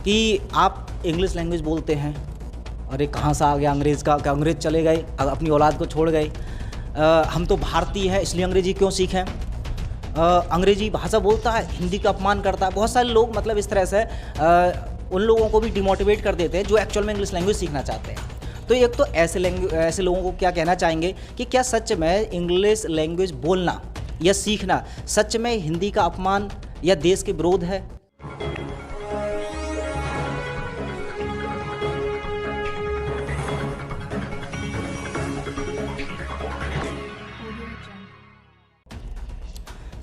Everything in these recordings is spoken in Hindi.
कि आप इंग्लिश लैंग्वेज बोलते हैं, अरे कहाँ से आ गया अंग्रेज़ का, क्या अंग्रेज़ चले गए, अपनी औलाद को छोड़ गए। हम तो भारतीय हैं इसलिए अंग्रेज़ी क्यों सीखें। अंग्रेज़ी भाषा बोलता है, हिंदी का अपमान करता है। बहुत सारे लोग मतलब इस तरह से उन लोगों को भी डिमोटिवेट कर देते हैं जो एक्चुअल में इंग्लिश लैंग्वेज सीखना चाहते हैं। तो एक तो ऐसे लोगों को क्या कहना चाहेंगे कि क्या सच में इंग्लिश लैंग्वेज बोलना या सीखना सच में हिंदी का अपमान या देश के विरोध है?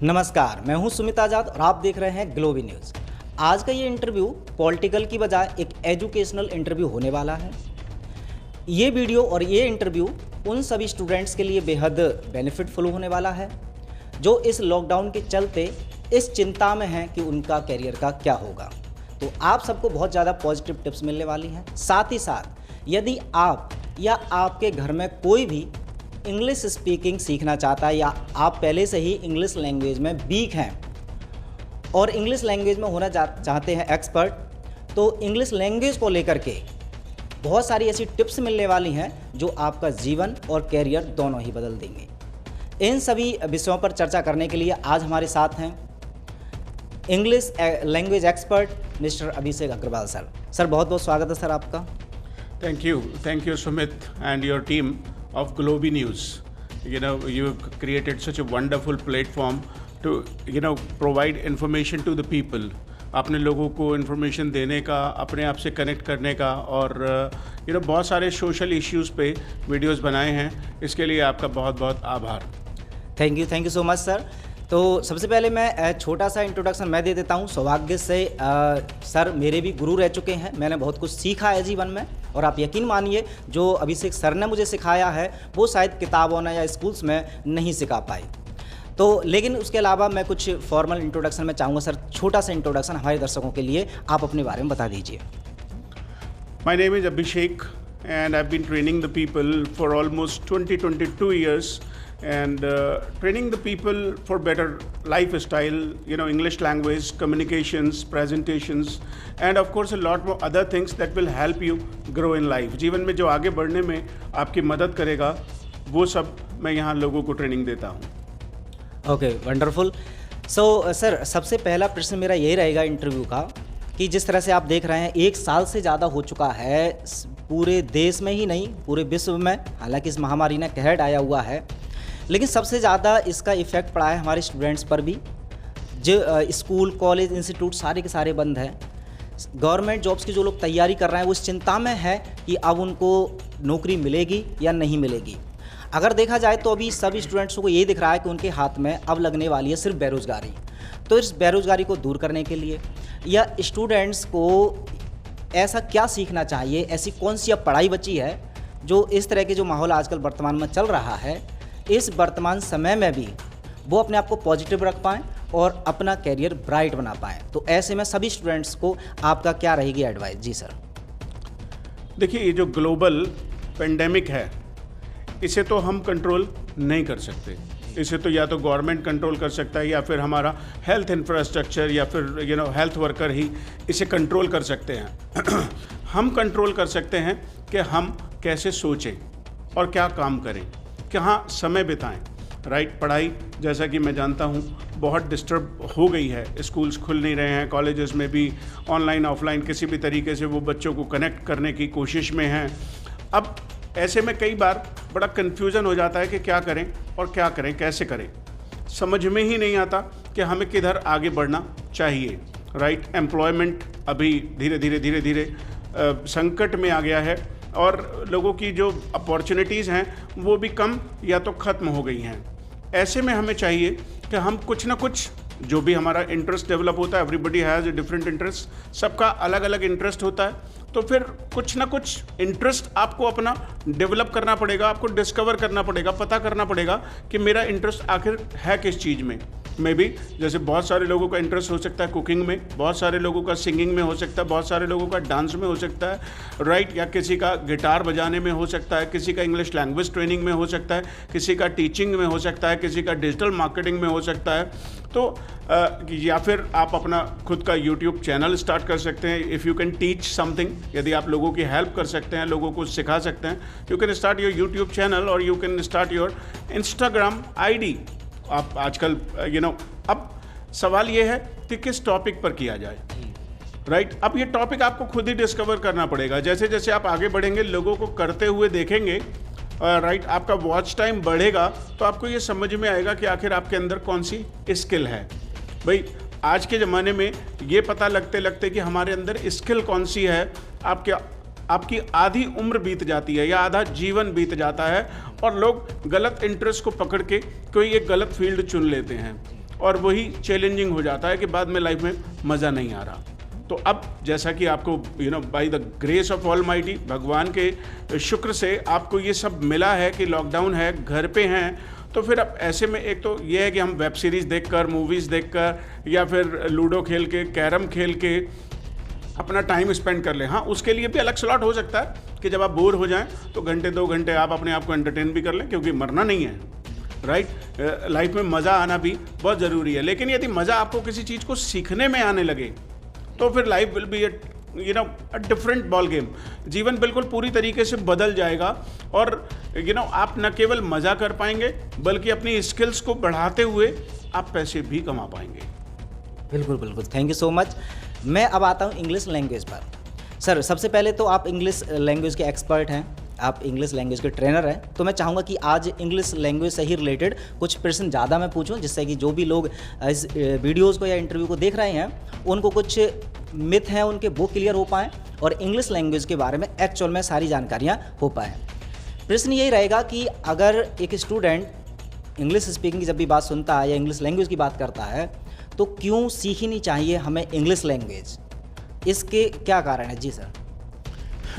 नमस्कार, मैं हूं सुमित आज़ाद और आप देख रहे हैं ग्लोबी न्यूज़। आज का ये इंटरव्यू पॉलिटिकल की बजाय एक एजुकेशनल इंटरव्यू होने वाला है। ये वीडियो और ये इंटरव्यू उन सभी स्टूडेंट्स के लिए बेहद बेनिफिटफुल होने वाला है जो इस लॉकडाउन के चलते इस चिंता में हैं कि उनका करियर का क्या होगा। तो आप सबको बहुत ज़्यादा पॉजिटिव टिप्स मिलने वाली हैं। साथ ही साथ यदि आप या आपके घर में कोई भी इंग्लिश स्पीकिंग सीखना चाहता है या आप पहले से ही इंग्लिश लैंग्वेज में वीक हैं और इंग्लिश लैंग्वेज में होना चाहते हैं एक्सपर्ट, तो इंग्लिश लैंग्वेज को लेकर के बहुत सारी ऐसी टिप्स मिलने वाली हैं जो आपका जीवन और कैरियर दोनों ही बदल देंगे। इन सभी विषयों पर चर्चा करने के लिए आज हमारे साथ हैं इंग्लिश लैंग्वेज एक्सपर्ट मिस्टर अभिषेक अग्रवाल सर। सर बहुत बहुत स्वागत है सर आपका। Thank you Sumit and your team of Globy News. You've created such a wonderful platform to provide information to the people. अपने लोगों को इन्फॉर्मेशन देने का, अपने आप से कनेक्ट करने का और बहुत सारे सोशल इश्यूज़ पे वीडियोस बनाए हैं। इसके लिए आपका बहुत बहुत आभार। Thank you so much sir. तो सबसे पहले मैं छोटा सा इंट्रोडक्शन मैं दे देता हूँ। सौभाग्य से सर मेरे भी गुरु रह चुके हैं, मैंने बहुत कुछ सीखा है जीवन में और आप यकीन मानिए जो अभिषेक सर ने मुझे सिखाया है वो शायद किताबों ने या स्कूल्स में नहीं सिखा पाए। तो लेकिन उसके अलावा मैं कुछ फॉर्मल इंट्रोडक्शन में चाहूँगा सर, छोटा सा इंट्रोडक्शन हमारे दर्शकों के लिए आप अपने बारे में बता दीजिए। My name is Abhishek and I've been training the people for almost 22 years and training the people for better lifestyle, English language, communications, presentations and of course a lot more other things that will help you grow in life. जीवन में जो आगे बढ़ने में आपकी मदद करेगा वो सब मैं यहाँ लोगों को ट्रेनिंग देता हूँ। Okay, wonderful. सो सर सबसे पहला प्रश्न मेरा यही रहेगा इंटरव्यू का कि जिस तरह से आप देख रहे हैं 1 साल से ज़्यादा हो चुका है पूरे देश में ही नहीं पूरे विश्व में, हालांकि इस महामारी ने कहर ढाया हुआ है, लेकिन सबसे ज़्यादा इसका इफ़ेक्ट पड़ा है हमारे स्टूडेंट्स पर भी। जो स्कूल कॉलेज इंस्टीट्यूट सारे के सारे बंद हैं। गवर्नमेंट जॉब्स की जो लोग तैयारी कर रहे हैं वो इस चिंता में है कि अब उनको नौकरी मिलेगी या नहीं मिलेगी। अगर देखा जाए तो अभी सभी स्टूडेंट्स को ये दिख रहा है कि उनके हाथ में अब लगने वाली है सिर्फ बेरोज़गारी। तो इस बेरोज़गारी को दूर करने के लिए या स्टूडेंट्स को ऐसा क्या सीखना चाहिए, ऐसी कौन सी अब पढ़ाई बची है जो इस तरह के जो माहौल आजकल वर्तमान में चल रहा है इस वर्तमान समय में भी वो अपने आप को पॉजिटिव रख पाएँ और अपना कैरियर ब्राइट बना पाएँ। तो ऐसे में सभी स्टूडेंट्स को आपका क्या रहेगी एडवाइस? जी सर। देखिए, ये जो ग्लोबल पेंडेमिक है इसे तो हम कंट्रोल नहीं कर सकते। इसे तो या तो गवर्नमेंट कंट्रोल कर सकता है या फिर हमारा हेल्थ इंफ्रास्ट्रक्चर या फिर हेल्थ वर्कर ही इसे कंट्रोल कर सकते हैं। हम कंट्रोल कर सकते हैं कि हम कैसे सोचें और क्या काम करें, कहाँ समय बिताएं। राइट, पढ़ाई जैसा कि मैं जानता हूँ बहुत डिस्टर्ब हो गई है, स्कूल्स खुल नहीं रहे हैं, कॉलेजेस में भी ऑनलाइन ऑफलाइन किसी भी तरीके से वो बच्चों को कनेक्ट करने की कोशिश में हैं। अब ऐसे में कई बार बड़ा कन्फ्यूज़न हो जाता है कि क्या करें और क्या करें, कैसे करें, समझ में ही नहीं आता कि हमें किधर आगे बढ़ना चाहिए। राइट, एम्प्लॉयमेंट अभी धीरे धीरे संकट में आ गया है और लोगों की जो अपॉर्चुनिटीज़ हैं वो भी कम या तो ख़त्म हो गई हैं। ऐसे में हमें चाहिए कि हम कुछ ना कुछ जो भी हमारा इंटरेस्ट डेवलप होता है, everybody has a different interest, सबका अलग अलग इंटरेस्ट होता है, तो फिर कुछ ना कुछ इंटरेस्ट आपको अपना डेवलप करना पड़ेगा, आपको डिस्कवर करना पड़ेगा, पता करना पड़ेगा कि मेरा इंटरेस्ट आखिर है किस चीज़ में। में भी जैसे बहुत सारे लोगों का इंटरेस्ट हो सकता है कुकिंग में, बहुत सारे लोगों का सिंगिंग में हो सकता है, बहुत सारे लोगों का डांस में हो सकता है, राइट, या किसी का गिटार बजाने में हो सकता है, किसी का इंग्लिश लैंग्वेज ट्रेनिंग में हो सकता है, किसी का टीचिंग में हो सकता है, किसी का डिजिटल मार्केटिंग में हो सकता है। तो या फिर आप अपना खुद का यूट्यूब चैनल स्टार्ट कर सकते हैं। If you can teach something, यदि आप लोगों की हेल्प कर सकते हैं, लोगों को सिखा सकते हैं, you can start your YouTube channel और you can start your Instagram ID. आप आजकल अब सवाल ये है कि किस टॉपिक पर किया जाए, राइट। अब ये टॉपिक आपको खुद ही डिस्कवर करना पड़ेगा। जैसे जैसे आप आगे बढ़ेंगे, लोगों को करते हुए देखेंगे, राइट, आपका वॉच टाइम बढ़ेगा, तो आपको ये समझ में आएगा कि आखिर आपके अंदर कौन सी स्किल है। भाई आज के ज़माने में ये पता लगते लगते कि हमारे अंदर स्किल कौन सी है, आपकी आधी उम्र बीत जाती है या आधा जीवन बीत जाता है, और लोग गलत इंटरेस्ट को पकड़ के कोई एक गलत फील्ड चुन लेते हैं, और वही चैलेंजिंग हो जाता है कि बाद में लाइफ में मज़ा नहीं आ रहा। तो अब जैसा कि आपको by the grace of almighty, भगवान के शुक्र से आपको ये सब मिला है कि लॉकडाउन है, घर पे हैं, तो फिर अब ऐसे में एक तो ये है कि हम वेब सीरीज़ देखकर, मूवीज़ देखकर, या फिर लूडो खेल के, कैरम खेल के अपना टाइम स्पेंड कर लें। हाँ, उसके लिए भी अलग स्लॉट हो सकता है कि जब आप बोर हो जाएं तो घंटे 2 घंटे आप अपने आप को एंटरटेन भी कर लें, क्योंकि मरना नहीं है, राइट। लाइफ में मज़ा आना भी बहुत ज़रूरी है। लेकिन यदि मज़ा आपको किसी चीज़ को सीखने में आने लगे तो फिर life will be a different ball game. जीवन बिल्कुल पूरी तरीके से बदल जाएगा, और आप न केवल मज़ा कर पाएंगे बल्कि अपनी स्किल्स को बढ़ाते हुए आप पैसे भी कमा पाएंगे। बिल्कुल बिल्कुल, थैंक यू सो मच। मैं अब आता हूँ इंग्लिश लैंग्वेज पर। सर, सबसे पहले तो आप इंग्लिश लैंग्वेज के एक्सपर्ट हैं, आप इंग्लिश लैंग्वेज के ट्रेनर हैं, तो मैं चाहूँगा कि आज इंग्लिश लैंग्वेज से ही रिलेटेड कुछ प्रश्न ज़्यादा मैं पूछूं, जिससे कि जो भी लोग इस वीडियोज़ को या इंटरव्यू को देख रहे हैं उनको कुछ मिथ हैं उनके वो क्लियर हो पाएँ, और इंग्लिश लैंग्वेज के बारे में एक्चुअल में सारी जानकारियाँ हो पाएँ। प्रश्न यही रहेगा कि अगर एक स्टूडेंट इंग्लिश स्पीकिंग की जब भी बात सुनता है या इंग्लिश लैंग्वेज की बात करता है, तो क्यों सीखनी चाहिए हमें इंग्लिश लैंग्वेज, इसके क्या कारण है? जी सर।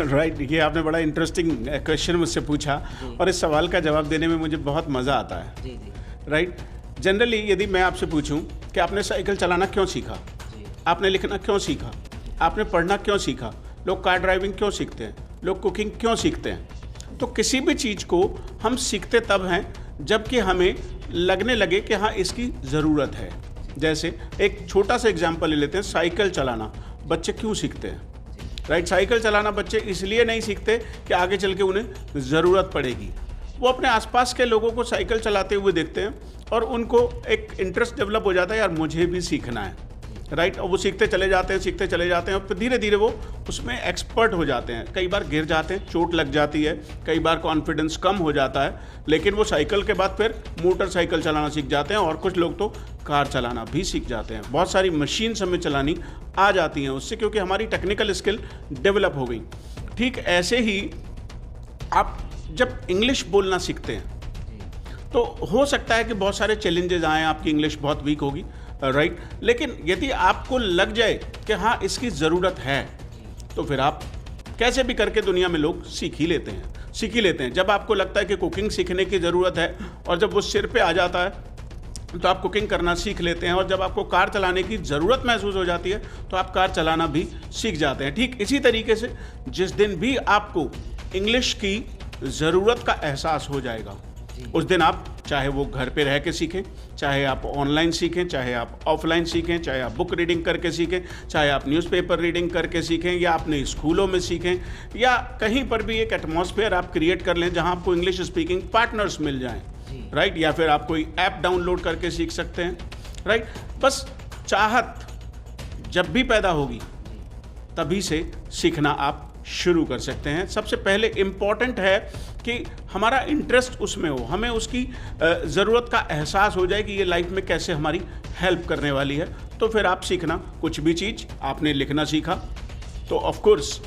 राइट, ये आपने बड़ा इंटरेस्टिंग क्वेश्चन मुझसे पूछा, और इस सवाल का जवाब देने में मुझे बहुत मज़ा आता है। जी जी। राइट, जनरली यदि मैं आपसे पूछूं कि आपने साइकिल चलाना क्यों सीखा, आपने लिखना क्यों सीखा, आपने पढ़ना क्यों सीखा, लोग कार ड्राइविंग क्यों सीखते हैं, लोग कुकिंग क्यों सीखते हैं, तो किसी भी चीज़ को हम सीखते तब हैं जबकि हमें लगने लगे कि हाँ इसकी ज़रूरत है। जैसे एक छोटा सा एग्जाम्पल ले लेते हैं, साइकिल चलाना बच्चे क्यों सीखते हैं, राइट। साइकिल चलाना बच्चे इसलिए नहीं सीखते कि आगे चल के उन्हें ज़रूरत पड़ेगी। वो अपने आसपास के लोगों को साइकिल चलाते हुए देखते हैं और उनको एक इंटरेस्ट डेवलप हो जाता है, यार मुझे भी सीखना है, राइट। और वो सीखते चले जाते हैं और फिर धीरे धीरे वो उसमें एक्सपर्ट हो जाते हैं। कई बार गिर जाते हैं, चोट लग जाती है, कई बार कॉन्फिडेंस कम हो जाता है, लेकिन वो साइकिल के बाद फिर मोटरसाइकिल चलाना सीख जाते हैं, और कुछ लोग तो कार चलाना भी सीख जाते हैं। बहुत सारी मशीन हमें चलानी आ जाती हैं उससे, क्योंकि हमारी टेक्निकल स्किल डेवलप हो गई। ठीक ऐसे ही आप जब इंग्लिश बोलना सीखते हैं तो हो सकता है कि बहुत सारे चैलेंजेस आएँ, आपकी इंग्लिश बहुत वीक होगी, राइट। लेकिन यदि आपको लग जाए कि हाँ इसकी ज़रूरत है, तो फिर आप कैसे भी करके दुनिया में लोग सीख ही लेते हैं। जब आपको लगता है कि कुकिंग सीखने की ज़रूरत है और जब वो सिर पे आ जाता है तो आप कुकिंग करना सीख लेते हैं, और जब आपको कार चलाने की ज़रूरत महसूस हो जाती है तो आप कार चलाना भी सीख जाते हैं। ठीक इसी तरीके से जिस दिन भी आपको इंग्लिश की ज़रूरत का एहसास हो जाएगा, उस दिन आप चाहे वो घर पे रह के सीखें, चाहे आप ऑनलाइन सीखें, चाहे आप ऑफलाइन सीखें, चाहे आप बुक रीडिंग करके सीखें, चाहे आप न्यूज़पेपर रीडिंग करके सीखें, या अपने स्कूलों में सीखें, या कहीं पर भी एक एटमॉस्फेयर आप क्रिएट कर लें जहां आपको इंग्लिश स्पीकिंग पार्टनर्स मिल जाएं, राइट। या फिर आप कोई ऐप डाउनलोड करके सीख सकते हैं, राइट। बस चाहत जब भी पैदा होगी तभी से सीखना आप शुरू कर सकते हैं। सबसे पहले इम्पॉर्टेंट है कि हमारा इंटरेस्ट उसमें हो, हमें उसकी ज़रूरत का एहसास हो जाए कि ये लाइफ में कैसे हमारी हेल्प करने वाली है, तो फिर आप सीखना। कुछ भी चीज़ आपने लिखना सीखा तो ऑफ कोर्स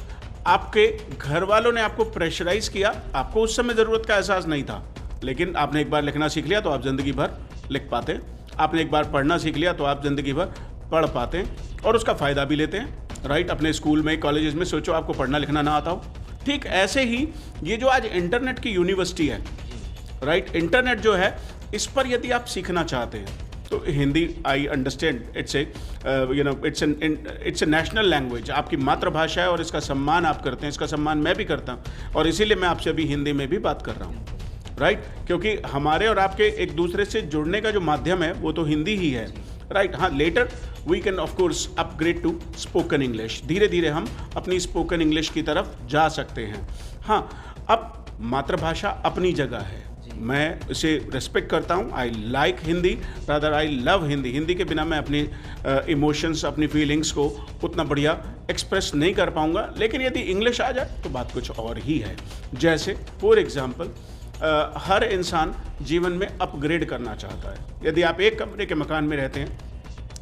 आपके घर वालों ने आपको प्रेशराइज़ किया, आपको उस समय ज़रूरत का एहसास नहीं था, लेकिन आपने एक बार लिखना सीख लिया तो आप ज़िंदगी भर लिख पाते हैं। आपने एक बार पढ़ना सीख लिया तो आप ज़िंदगी भर पढ़ पाते हैं और उसका फ़ायदा भी लेते हैं, राइट। अपने स्कूल में, कॉलेजेस में सोचो आपको पढ़ना लिखना ना आता हो। ठीक ऐसे ही ये जो आज इंटरनेट की यूनिवर्सिटी है, राइट, इंटरनेट जो है इस पर यदि आप सीखना चाहते हैं तो Hindi, I understand, it's a national language, आपकी मातृभाषा है और इसका सम्मान आप करते हैं, इसका सम्मान मैं भी करता हूँ, और इसीलिए मैं आपसे अभी हिंदी में भी बात कर रहा हूँ, राइट। क्योंकि हमारे और आपके एक दूसरे से जुड़ने का जो माध्यम है वो तो हिंदी ही है, राइट। हाँ, later we can of course upgrade to spoken English, धीरे धीरे हम अपनी स्पोकन इंग्लिश की तरफ जा सकते हैं। हाँ, अब मातृभाषा अपनी जगह है, मैं इसे रिस्पेक्ट करता हूँ, I like Hindi, rather I love Hindi. Hindi के बिना मैं अपनी इमोशंस, अपनी फीलिंग्स को उतना बढ़िया एक्सप्रेस नहीं कर पाऊँगा, लेकिन यदि इंग्लिश आ जाए तो बात कुछ और ही है। जैसे फॉर एग्जांपल, हर इंसान जीवन में अपग्रेड करना चाहता है। यदि आप एक कमरे के मकान में रहते हैं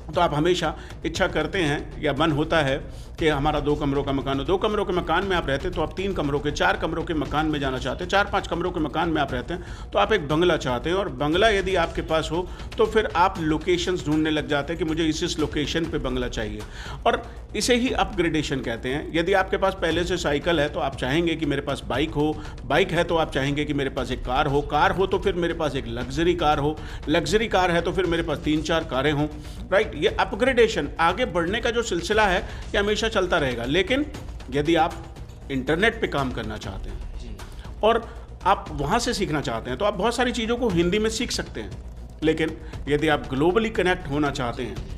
तो आप हमेशा इच्छा करते हैं या मन होता है कि हमारा 2 कमरों का मकान हो। 2 कमरों के मकान में आप रहते हैं तो आप 3 कमरों के, 4 कमरों के मकान में जाना चाहते हैं। 4-5 कमरों के मकान में आप रहते हैं तो आप एक बंगला चाहते हैं, और बंगला यदि आपके पास हो तो फिर आप लोकेशंस ढूंढने लग जाते हैं कि मुझे इस लोकेशन पे बंगला चाहिए, और इसे ही अपग्रेडेशन कहते हैं। यदि आपके पास पहले से साइकिल है तो आप चाहेंगे कि मेरे पास बाइक हो, बाइक है तो आप चाहेंगे कि मेरे पास एक कार हो, कार हो तो फिर मेरे पास एक लग्जरी कार हो, लग्जरी कार है तो फिर मेरे पास 3-4 कारें हों, राइट। ये अपग्रेडेशन, आगे बढ़ने का जो सिलसिला है ये हमेशा चलता रहेगा। लेकिन यदि आप इंटरनेट पे काम करना चाहते हैं और आप वहाँ से सीखना चाहते हैं तो आप बहुत सारी चीज़ों को हिंदी में सीख सकते हैं, लेकिन यदि आप ग्लोबली कनेक्ट होना चाहते हैं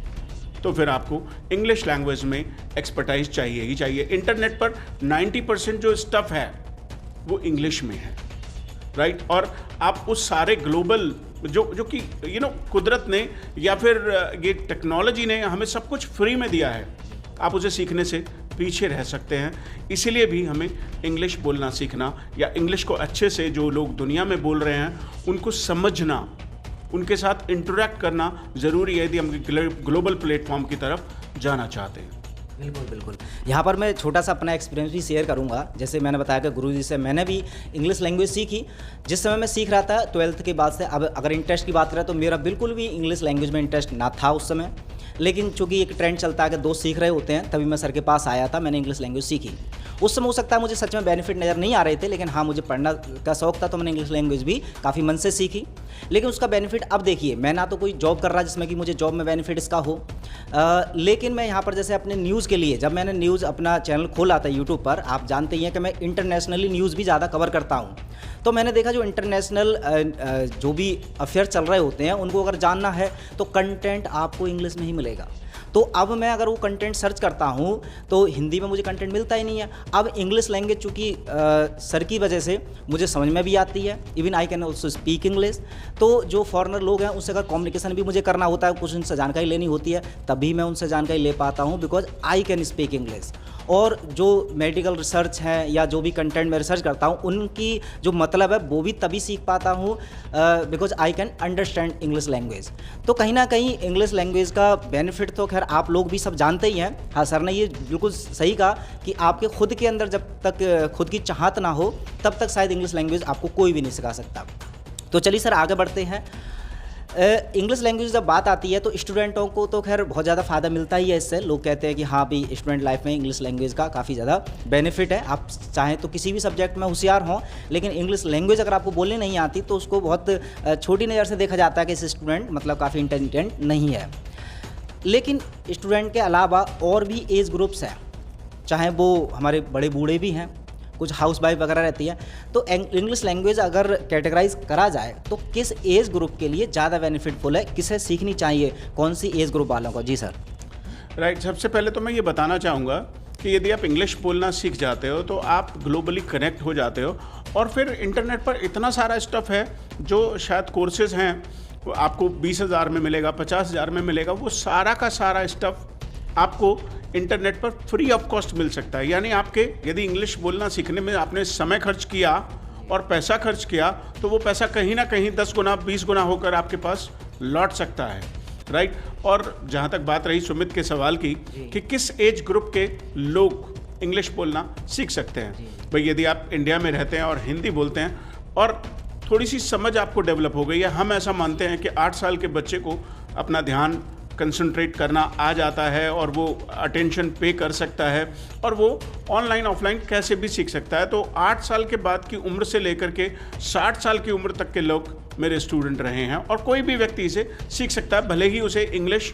तो फिर आपको इंग्लिश लैंग्वेज में एक्सपर्टाइज चाहिए ही चाहिए। इंटरनेट पर 90% जो स्टफ है वो इंग्लिश में है, राइट। और आप उस सारे ग्लोबल जो कि कुदरत ने या फिर ये टेक्नोलॉजी ने हमें सब कुछ फ्री में दिया है, आप उसे सीखने से पीछे रह सकते हैं। इसीलिए भी हमें इंग्लिश बोलना सीखना, या इंग्लिश को अच्छे से जो लोग दुनिया में बोल रहे हैं उनको समझना, उनके साथ इंटरेक्ट करना ज़रूरी है यदि हम ग्लोबल प्लेटफॉर्म की तरफ जाना चाहते हैं। बिल्कुल बिल्कुल। यहाँ पर मैं छोटा सा अपना एक्सपीरियंस भी शेयर करूँगा। जैसे मैंने बताया कि गुरुजी से मैंने भी इंग्लिश लैंग्वेज सीखी। जिस समय मैं सीख रहा था 12th के बाद से, अब अगर इंटरेस्ट की बात करें तो मेरा बिल्कुल भी इंग्लिश लैंग्वेज में इंटरेस्ट ना था उस समय, लेकिन चूंकि एक ट्रेंड चलता है कि दोस्त सीख रहे होते हैं, तभी मैं सर के पास आया था, मैंने इंग्लिश लैंग्वेज सीखी। उस समय हो सकता है मुझे सच में बेनिफिट नज़र नहीं आ रहे थे, लेकिन हाँ, मुझे पढ़ना का शौक था तो मैंने इंग्लिश लैंग्वेज भी काफ़ी मन से सीखी। लेकिन उसका बेनिफिट अब देखिए, मैं ना तो कोई जॉब कर रहा जिसमें कि मुझे जॉब में बेनिफिट इसका हो, लेकिन मैं यहाँ पर जैसे अपने न्यूज़ के लिए, जब मैंने न्यूज़ अपना चैनल खोला था यूट्यूब पर, आप जानते ही हैं कि मैं इंटरनेशनली न्यूज़ भी ज़्यादा कवर करता हूँ, तो मैंने देखा जो इंटरनेशनल जो भी अफेयर चल रहे होते हैं उनको अगर जानना है तो कंटेंट आपको इंग्लिश में ही मिलेगा। तो अब मैं अगर वो कंटेंट सर्च करता हूँ तो हिंदी में मुझे कंटेंट मिलता ही नहीं है। अब इंग्लिश लैंग्वेज चूँकि सर की वजह से मुझे समझ में भी आती है, even I can also speak English. तो जो फॉरेनर लोग हैं उससे अगर कम्युनिकेशन भी मुझे करना होता है, कुछ उनसे जानकारी लेनी होती है, तभी मैं उनसे जानकारी ले पाता हूँ, because I can speak English. और जो मेडिकल रिसर्च है या जो भी कंटेंट मैं रिसर्च करता हूँ उनकी जो मतलब है वो भी तभी सीख पाता हूँ because I can understand English language. तो कहीं ना कहीं इंग्लिश लैंग्वेज का बेनिफिट तो खैर आप लोग भी सब जानते ही हैं। हाँ, सर ने ये बिल्कुल सही कहा कि आपके खुद के अंदर जब तक खुद की चाहत ना हो तब तक शायद इंग्लिश लैंग्वेज आपको कोई भी नहीं सिखा सकता। तो चलिए सर आगे बढ़ते हैं। इंग्लिश लैंग्वेज जब बात आती है तो स्टूडेंटों को तो खैर बहुत ज़्यादा फ़ायदा मिलता ही है इससे। लोग कहते हैं कि हाँ भी स्टूडेंट लाइफ में इंग्लिश लैंग्वेज का काफ़ी ज़्यादा बेनिफिट है। आप चाहें तो किसी भी सब्जेक्ट में होशियार हों, लेकिन इंग्लिश लैंग्वेज अगर आपको बोलनी नहीं आती तो उसको बहुत छोटी नज़र से देखा जाता है कि इस स्टूडेंट मतलब काफ़ी इंटेलिजेंट नहीं है। लेकिन स्टूडेंट के अलावा और भी एज ग्रुप्स हैं, चाहे वो हमारे बड़े बूढ़े भी हैं, कुछ हाउस वाइफ वगैरह रहती है। तो इंग्लिश लैंग्वेज अगर कैटेगराइज करा जाए तो किस एज ग्रुप के लिए ज़्यादा बेनिफिटफुल है, किसे सीखनी चाहिए, कौन सी एज ग्रुप वालों को? जी सर। राइट, सबसे पहले तो मैं ये बताना चाहूँगा कि यदि आप इंग्लिश बोलना सीख जाते हो तो आप ग्लोबली कनेक्ट हो जाते हो, और फिर इंटरनेट पर इतना सारा स्टफ़ है जो शायद कोर्सेज़ हैं वो आपको 20,000 में मिलेगा, 50,000 में मिलेगा। वो सारा का सारा स्टफ़ आपको इंटरनेट पर फ्री ऑफ कॉस्ट मिल सकता है। यानी आपके यदि इंग्लिश बोलना सीखने में आपने समय खर्च किया और पैसा खर्च किया तो वो पैसा कहीं ना कहीं 10 गुना 20 गुना होकर आपके पास लौट सकता है, राइट। और जहाँ तक बात रही सुमित के सवाल की कि किस एज ग्रुप के लोग इंग्लिश बोलना सीख सकते हैं, भाई यदि आप इंडिया में रहते हैं और हिंदी बोलते हैं और थोड़ी सी समझ आपको डेवलप हो गई है, हम ऐसा मानते हैं कि 8 साल के बच्चे को अपना ध्यान कंसंट्रेट करना आ जाता है और वो अटेंशन पे कर सकता है और वो ऑनलाइन ऑफलाइन कैसे भी सीख सकता है। तो 8 साल के बाद की उम्र से लेकर के 60 साल की उम्र तक के लोग मेरे स्टूडेंट रहे हैं, और कोई भी व्यक्ति इसे सीख सकता है, भले ही उसे इंग्लिश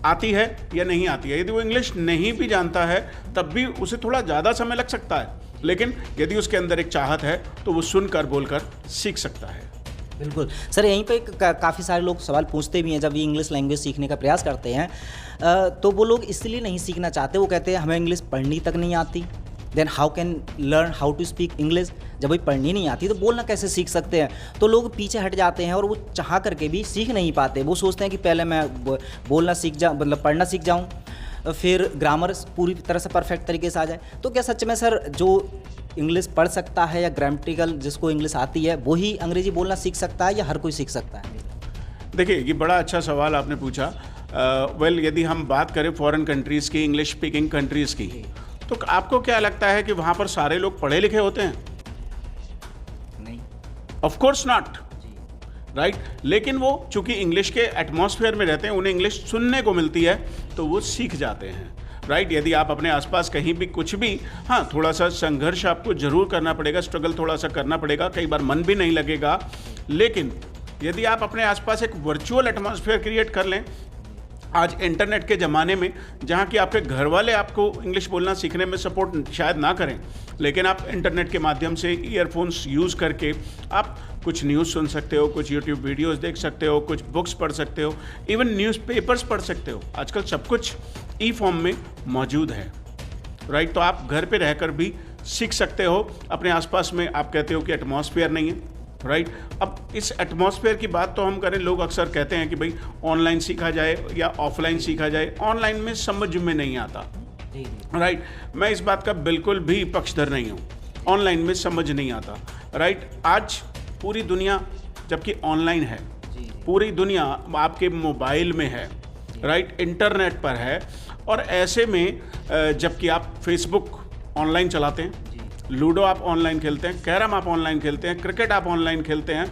आती है या नहीं आती है। यदि वो इंग्लिश नहीं भी जानता है तब भी उसे थोड़ा ज़्यादा समय लग सकता है, लेकिन यदि उसके अंदर एक चाहत है तो वो सुनकर बोलकर सीख सकता है। बिल्कुल सर, यहीं पे काफ़ी सारे लोग सवाल पूछते भी हैं जब ये इंग्लिश लैंग्वेज सीखने का प्रयास करते हैं। तो वो लोग इसलिए नहीं सीखना चाहते, वो कहते हैं हमें इंग्लिश पढ़नी तक नहीं आती, then how can learn how to speak English. जब भाई पढ़नी नहीं आती तो बोलना कैसे सीख सकते हैं। तो लोग पीछे हट जाते हैं और वो चाह करके भी सीख नहीं पाते। वो सोचते हैं कि पहले मैं बोलना सीख जाऊँ, मतलब पढ़ना सीख जाऊँ, फिर ग्रामर पूरी तरह से परफेक्ट तरीके से आ जाए। तो क्या सच में सर जो इंग्लिश पढ़ सकता है या ग्रामेटिकल जिसको इंग्लिश आती है वो ही अंग्रेजी बोलना सीख सकता है या हर कोई सीख सकता है? देखिए, ये बड़ा अच्छा सवाल आपने पूछा। यदि हम बात करें फॉरेन कंट्रीज़ की, इंग्लिश स्पीकिंग कंट्रीज़ की, तो आपको क्या लगता है कि वहाँ पर सारे लोग पढ़े लिखे होते हैं? नहीं, ऑफ कोर्स नॉट, राइट। लेकिन वो चूंकि इंग्लिश के एटमॉस्फेयर में रहते हैं, उन्हें इंग्लिश सुनने को मिलती है तो वो सीख जाते हैं, राइट। यदि आप अपने आसपास कहीं भी कुछ भी, हाँ, थोड़ा सा संघर्ष आपको जरूर करना पड़ेगा, स्ट्रगल थोड़ा सा करना पड़ेगा, कई बार मन भी नहीं लगेगा। लेकिन यदि आप अपने आसपास एक वर्चुअल एटमॉस्फेयर क्रिएट कर लें, आज इंटरनेट के ज़माने में जहाँ कि आपके घर वाले आपको इंग्लिश बोलना सीखने में सपोर्ट शायद ना करें, लेकिन आप इंटरनेट के माध्यम से ईयरफोन्स यूज़ करके आप कुछ न्यूज़ सुन सकते हो, कुछ यूट्यूब वीडियोस देख सकते हो, कुछ बुक्स पढ़ सकते हो, इवन न्यूज़पेपर्स पढ़ सकते हो। आजकल सब कुछ ई फॉर्म में मौजूद है, राइट। तो आप घर पे रहकर भी सीख सकते हो। अपने आसपास में आप कहते हो कि एटमॉस्फेयर नहीं है, राइट। अब इस एटमॉस्फेयर की बात तो हम करें, लोग अक्सर कहते हैं कि भाई ऑनलाइन सीखा जाए या ऑफलाइन सीखा जाए। ऑनलाइन में समझ में नहीं आता, राइट। मैं इस बात का बिल्कुल भी पक्षधर नहीं हूँ, ऑनलाइन में समझ नहीं आता, राइट। आज पूरी दुनिया जबकि ऑनलाइन है, पूरी दुनिया आपके मोबाइल में है, राइट, इंटरनेट पर है। और ऐसे में जबकि आप फेसबुक ऑनलाइन चलाते हैं, लूडो आप ऑनलाइन खेलते हैं, कैरम आप ऑनलाइन खेलते हैं, क्रिकेट आप ऑनलाइन खेलते हैं,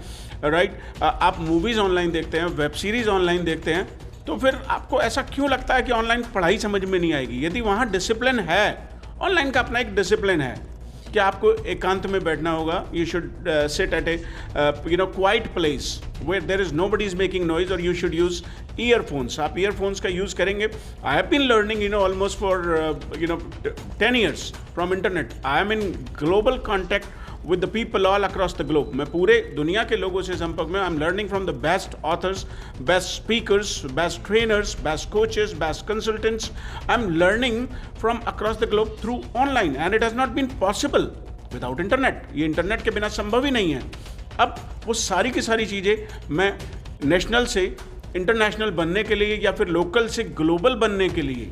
राइट, आप मूवीज़ ऑनलाइन देखते हैं, वेब सीरीज़ ऑनलाइन देखते हैं, तो फिर आपको ऐसा क्यों लगता है कि ऑनलाइन पढ़ाई समझ में नहीं आएगी? यदि वहाँ डिसिप्लिन है, ऑनलाइन का अपना एक डिसिप्लिन है कि आपको एकांत में बैठना होगा, you should sit at a quiet place where there is nobody is making noise, और यू शुड यूज ईयरफोन्स। आप ईयरफोन्स का यूज़ करेंगे। I have been learning almost for 10 years from internet. I am in global contact with the people all across the globe. मैं पूरे दुनिया के लोगों से संपर्क में। I'm learning from the best authors, best speakers, best trainers, best coaches, best consultants. I'm learning from across the globe through online, and it has not been possible without internet. ये इंटरनेट के बिना संभव ही नहीं है। अब वो सारी की सारी चीज़ें मैं नेशनल से इंटरनेशनल बनने के लिए या फिर लोकल से ग्लोबल बनने के लिए,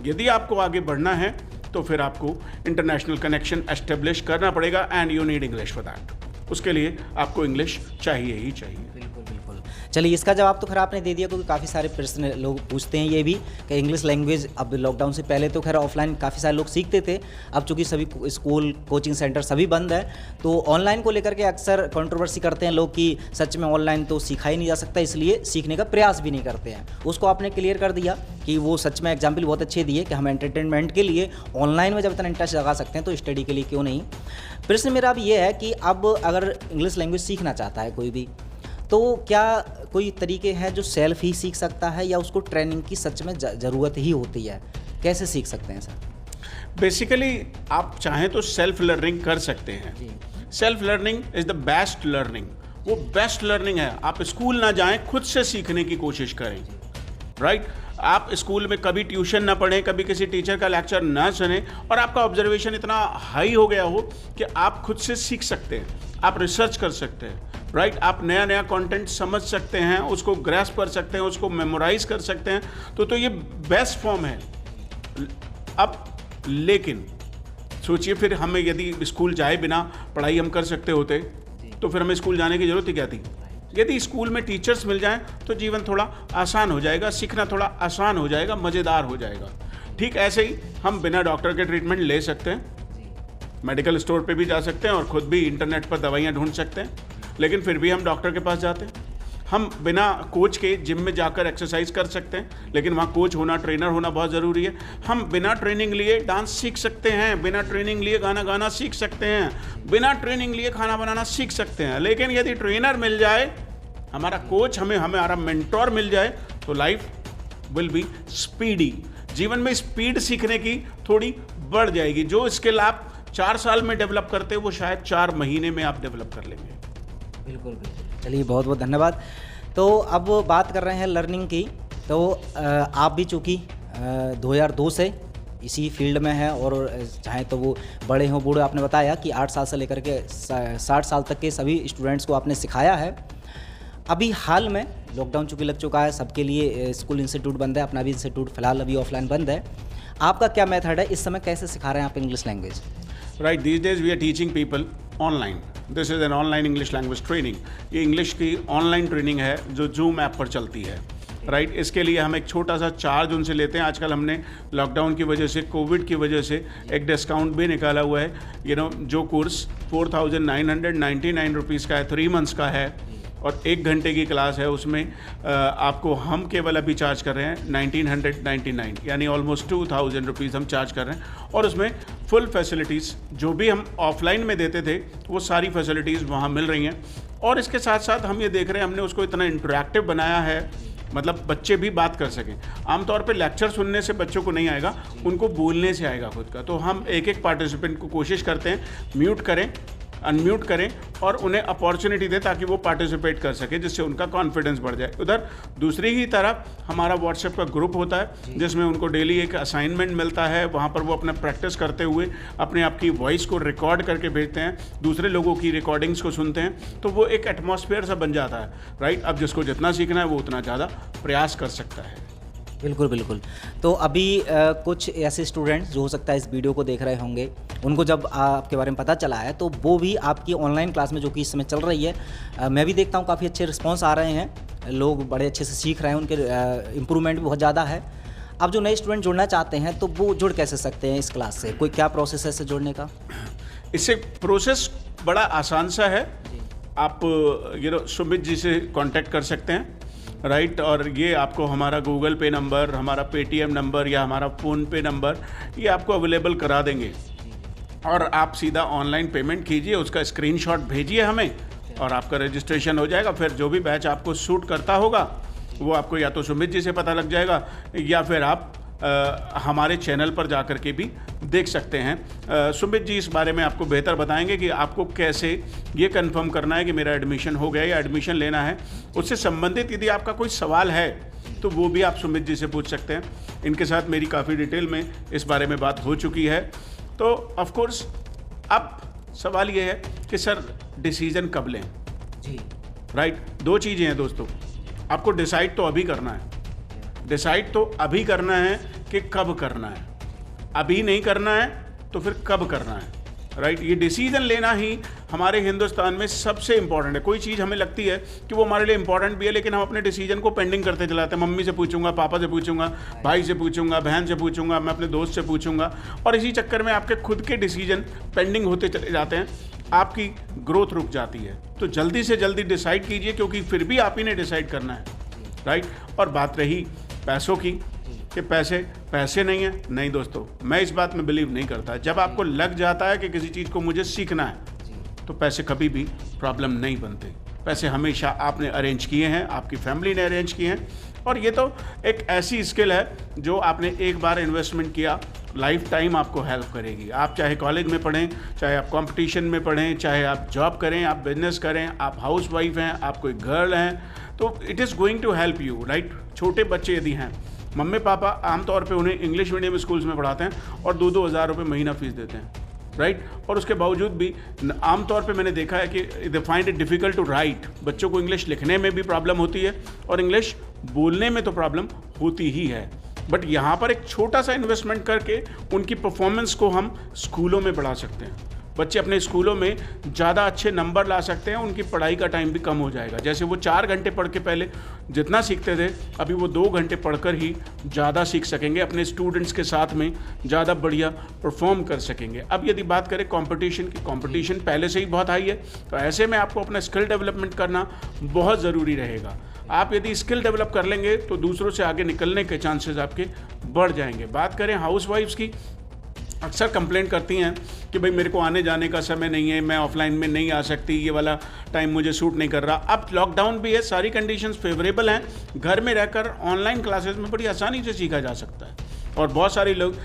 यदि आपको आगे बढ़ना है तो फिर आपको इंटरनेशनल कनेक्शन एस्टेब्लिश करना पड़ेगा, and you need English for that. उसके लिए आपको इंग्लिश चाहिए ही चाहिए। बिल्कुल बिल्कुल। चलिए, इसका जवाब तो खैर आपने दे दिया, क्योंकि काफ़ी सारे प्रश्न लोग पूछते हैं ये भी कि इंग्लिश लैंग्वेज अब लॉकडाउन से पहले तो खैर ऑफलाइन काफ़ी सारे लोग सीखते थे, अब चूंकि सभी स्कूल कोचिंग सेंटर सभी बंद है, तो ऑनलाइन को लेकर के अक्सर कंट्रोवर्सी करते हैं लोग कि सच में ऑनलाइन तो सीखा ही नहीं जा सकता, इसलिए सीखने का प्रयास भी नहीं करते हैं। उसको आपने क्लियर कर दिया कि वो सच में एग्जाम्पल बहुत अच्छे दिए कि हम एंटरटेनमेंट के लिए ऑनलाइन में जब इतना इंटरेस्ट लगा सकते हैं तो स्टडी के लिए क्यों नहीं। प्रश्न मेरा अब ये है कि अब अगर इंग्लिश लैंग्वेज सीखना चाहता है कोई भी, तो क्या कोई तरीके हैं जो सेल्फ ही सीख सकता है या उसको ट्रेनिंग की सच में ज़रूरत ही होती है? कैसे सीख सकते हैं सर? बेसिकली आप चाहें तो सेल्फ लर्निंग कर सकते हैं। Self learning is the best learning. वो बेस्ट लर्निंग है। आप स्कूल ना जाएं, खुद से सीखने की कोशिश करें, राइट। आप स्कूल में कभी ट्यूशन ना पढ़ें, कभी किसी टीचर का लेक्चर ना सुने, और आपका ऑब्जर्वेशन इतना हाई हो गया हो कि आप खुद से सीख सकते हैं, आप रिसर्च कर सकते हैं, राइट। आप नया नया कंटेंट समझ सकते हैं, उसको ग्रैस्प कर सकते हैं, उसको मेमोराइज कर सकते हैं। तो ये बेस्ट फॉर्म है। अब लेकिन सोचिए, फिर हमें यदि स्कूल जाए बिना पढ़ाई हम कर सकते होते तो फिर हमें स्कूल जाने की ज़रूरत ही क्या थी? यदि स्कूल में टीचर्स मिल जाएं तो जीवन थोड़ा आसान हो जाएगा, सीखना थोड़ा आसान हो जाएगा, मज़ेदार हो जाएगा। ठीक ऐसे ही हम बिना डॉक्टर के ट्रीटमेंट ले सकते हैं, मेडिकल स्टोर पे भी जा सकते हैं और ख़ुद भी इंटरनेट पर दवाइयाँ ढूंढ सकते हैं, लेकिन फिर भी हम डॉक्टर के पास जाते हैं। हम बिना कोच के जिम में जाकर एक्सरसाइज कर सकते हैं, लेकिन वहाँ कोच होना, ट्रेनर होना बहुत ज़रूरी है। हम बिना ट्रेनिंग लिए डांस सीख सकते हैं, बिना ट्रेनिंग लिए गाना गाना सीख सकते हैं, बिना ट्रेनिंग लिए खाना बनाना सीख सकते हैं, लेकिन यदि ट्रेनर मिल जाए, हमारा कोच, हमारा मेंटोर मिल जाए, तो लाइफ विल बी स्पीडी। जीवन में स्पीड सीखने की थोड़ी बढ़ जाएगी। जो स्किल आप 4 साल में डेवलप करते हो, वो शायद 4 महीने में आप डेवलप कर लेंगे। बिल्कुल बिल्कुल। चलिए, बहुत बहुत धन्यवाद। तो अब बात कर रहे हैं लर्निंग की। तो आप भी चूँकि 2002 से इसी फील्ड में हैं और चाहे तो वो बड़े हों बूढ़े, आपने बताया कि 8 साल से लेकर के 60 साल तक के सभी स्टूडेंट्स को आपने सिखाया है। अभी हाल में लॉकडाउन चूँकि लग चुका है, सबके लिए स्कूल इंस्टीट्यूट बंद है, अपना भी इंस्टीट्यूट फ़िलहाल अभी ऑफलाइन बंद है। आपका क्या मेथड है, इस समय कैसे सिखा रहे हैं आप English language? Right, these days we are teaching people online. This is an online English language training. ये इंग्लिश की ऑनलाइन ट्रेनिंग है जो जूम ऐप पर चलती है। राइट, इसके लिए हम एक छोटा सा चार्ज उनसे लेते हैं। आजकल हमने लॉकडाउन की वजह से, कोविड की वजह से एक डिस्काउंट भी निकाला हुआ है। जो कोर्स 4,999 रुपीज़ का है, 3 मंथ्स का है और 1 घंटे की क्लास है, उसमें आपको हम केवल अभी चार्ज कर रहे हैं 1,999, यानी ऑलमोस्ट 2,000 रुपीज़ हम चार्ज कर रहे हैं। और उसमें फुल फैसिलिटीज़ जो भी हम ऑफलाइन में देते थे वो सारी फैसिलिटीज़ वहाँ मिल रही हैं। और इसके साथ साथ हम ये देख रहे हैं, हमने उसको इतना इंटरैक्टिव बनाया है, मतलब बच्चे भी बात कर सकें। आमतौर पे लेक्चर सुनने से बच्चों को नहीं आएगा, उनको बोलने से आएगा खुद का। तो हम एक एक पार्टिसिपेंट को कोशिश करते हैं म्यूट करें, अनम्यूट करें और उन्हें अपॉर्चुनिटी दें ताकि वो पार्टिसिपेट कर सके, जिससे उनका कॉन्फिडेंस बढ़ जाए। उधर दूसरी ही तरफ हमारा व्हाट्सएप का ग्रुप होता है जिसमें उनको डेली एक असाइनमेंट मिलता है। वहाँ पर वो अपना प्रैक्टिस करते हुए अपने आप की वॉइस को रिकॉर्ड करके भेजते हैं, दूसरे लोगों की रिकॉर्डिंग्स को सुनते हैं, तो वो एक एटमॉस्फेयर सा बन जाता है। राइट, अब जिसको जितना सीखना है वो उतना ज़्यादा प्रयास कर सकता है। बिल्कुल, बिल्कुल। तो अभी कुछ ऐसे स्टूडेंट्स जो हो सकता है इस वीडियो को देख रहे होंगे, उनको जब आपके बारे में पता चला है तो वो भी आपकी ऑनलाइन क्लास में, जो कि इस समय चल रही है, मैं भी देखता हूँ काफ़ी अच्छे रिस्पॉन्स आ रहे हैं, लोग बड़े अच्छे से सीख रहे हैं, उनके इम्प्रूवमेंट भी बहुत ज़्यादा है। अब जो नए स्टूडेंट जुड़ना चाहते हैं तो वो जुड़ कैसे सकते हैं इस क्लास से? कोई क्या प्रोसेस है इसे जुड़ने का? इससे प्रोसेस बड़ा आसान सा है। आप सुमित जी से कांटेक्ट कर सकते हैं। राइट, और ये आपको हमारा गूगल पे नंबर, हमारा पेटीएम नंबर या हमारा फ़ोन पे नंबर ये आपको अवेलेबल करा देंगे और आप सीधा ऑनलाइन पेमेंट कीजिए, उसका स्क्रीनशॉट भेजिए हमें और आपका रजिस्ट्रेशन हो जाएगा। फिर जो भी बैच आपको सूट करता होगा वो आपको या तो सुमित जी से पता लग जाएगा या फिर आप हमारे चैनल पर जा कर के भी देख सकते हैं। सुमित जी इस बारे में आपको बेहतर बताएंगे कि आपको कैसे ये कंफर्म करना है कि मेरा एडमिशन हो गया या एडमिशन लेना है। उससे संबंधित यदि आपका कोई सवाल है तो वो भी आप सुमित जी से पूछ सकते हैं। इनके साथ मेरी काफ़ी डिटेल में इस बारे में बात हो चुकी है। तो ऑफ कोर्स अब सवाल ये है कि सर डिसीज़न कब लें? जी, राइट, 2 चीज़ें हैं दोस्तों, आपको डिसाइड तो अभी करना है। डिसाइड तो अभी करना है कि कब करना है। अभी नहीं करना है तो फिर कब करना है? राइट, ये डिसीजन लेना ही हमारे हिंदुस्तान में सबसे इंपॉर्टेंट है। कोई चीज़ हमें लगती है कि वो हमारे लिए इंपॉर्टेंट भी है, लेकिन हम अपने डिसीजन को पेंडिंग करते चलाते हैं। मम्मी से पूछूंगा, पापा से पूछूंगा, भाई से पूछूंगा, बहन से पूछूंगा, मैं अपने दोस्त से पूछूंगा, और इसी चक्कर में आपके खुद के डिसीजन पेंडिंग होते चले जाते हैं, आपकी ग्रोथ रुक जाती है। तो जल्दी से जल्दी डिसाइड कीजिए, क्योंकि फिर भी आप ही ने डिसाइड करना है। राइट, और बात रही पैसों की कि पैसे नहीं है, नहीं दोस्तों, मैं इस बात में बिलीव नहीं करता। जब आपको लग जाता है कि किसी चीज़ को मुझे सीखना है तो पैसे कभी भी प्रॉब्लम नहीं बनते। पैसे हमेशा आपने अरेंज किए हैं, आपकी फैमिली ने अरेंज किए हैं, और ये तो एक ऐसी स्किल है जो आपने एक बार इन्वेस्टमेंट किया, लाइफ टाइम आपको हेल्प करेगी। आप चाहे कॉलेज में पढ़ें, चाहे आप कंपटीशन में पढ़ें, चाहे आप जॉब करें, आप बिजनेस करें, आप हाउस वाइफ हैं, आप कोई गर्ल हैं, तो it is going to help you. Right, छोटे बच्चे यदि हैं, मम्मी पापा आमतौर पे उन्हें इंग्लिश मीडियम स्कूल्स में पढ़ाते हैं और 2-2 हज़ार रुपये महीना फीस देते हैं। राइट, और उसके बावजूद भी आमतौर पे मैंने देखा है कि they find it difficult to write. बच्चों को इंग्लिश लिखने में भी प्रॉब्लम होती है और इंग्लिश बोलने में तो प्रॉब्लम होती ही है। बट यहाँ पर एक छोटा सा इन्वेस्टमेंट करके उनकी परफॉर्मेंस को हम स्कूलों में बढ़ा सकते हैं। बच्चे अपने स्कूलों में ज़्यादा अच्छे नंबर ला सकते हैं, उनकी पढ़ाई का टाइम भी कम हो जाएगा। जैसे वो 4 घंटे पढ़ के पहले जितना सीखते थे, अभी वो 2 घंटे पढ़कर ही ज़्यादा सीख सकेंगे, अपने स्टूडेंट्स के साथ में ज़्यादा बढ़िया परफॉर्म कर सकेंगे। अब यदि बात करें कंपटीशन की, कंपटीशन पहले से ही बहुत हाई है, तो ऐसे में आपको अपना स्किल डेवलपमेंट करना बहुत ज़रूरी रहेगा। आप यदि स्किल डेवलप कर लेंगे तो दूसरों से आगे निकलने के चांसेस आपके बढ़ जाएंगे। बात करें हाउसवाइफ्स की, अक्सर कंप्लेंट करती हैं कि भाई मेरे को आने जाने का समय नहीं है, मैं ऑफलाइन में नहीं आ सकती, ये वाला टाइम मुझे सूट नहीं कर रहा। अब लॉकडाउन भी है, सारी कंडीशंस फेवरेबल हैं, घर में रहकर ऑनलाइन क्लासेस में बड़ी आसानी से सीखा जा सकता है। और बहुत सारे लोग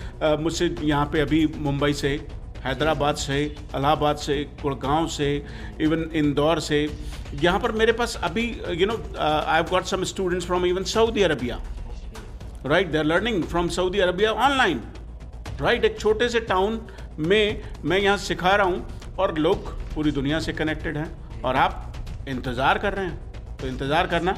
मुझसे यहाँ पे अभी मुंबई से, हैदराबाद से, इलाहाबाद से, गुड़गांव से, इवन इंदौर से। यहाँ पर मेरे पास अभी I have got some students from even Saudi Arabia, right, they are learning from Saudi Arabia online, right. एक छोटे से टाउन में मैं यहाँ सिखा रहा हूँ और लोग पूरी दुनिया से कनेक्टेड हैं, और आप इंतज़ार कर रहे हैं तो इंतज़ार करना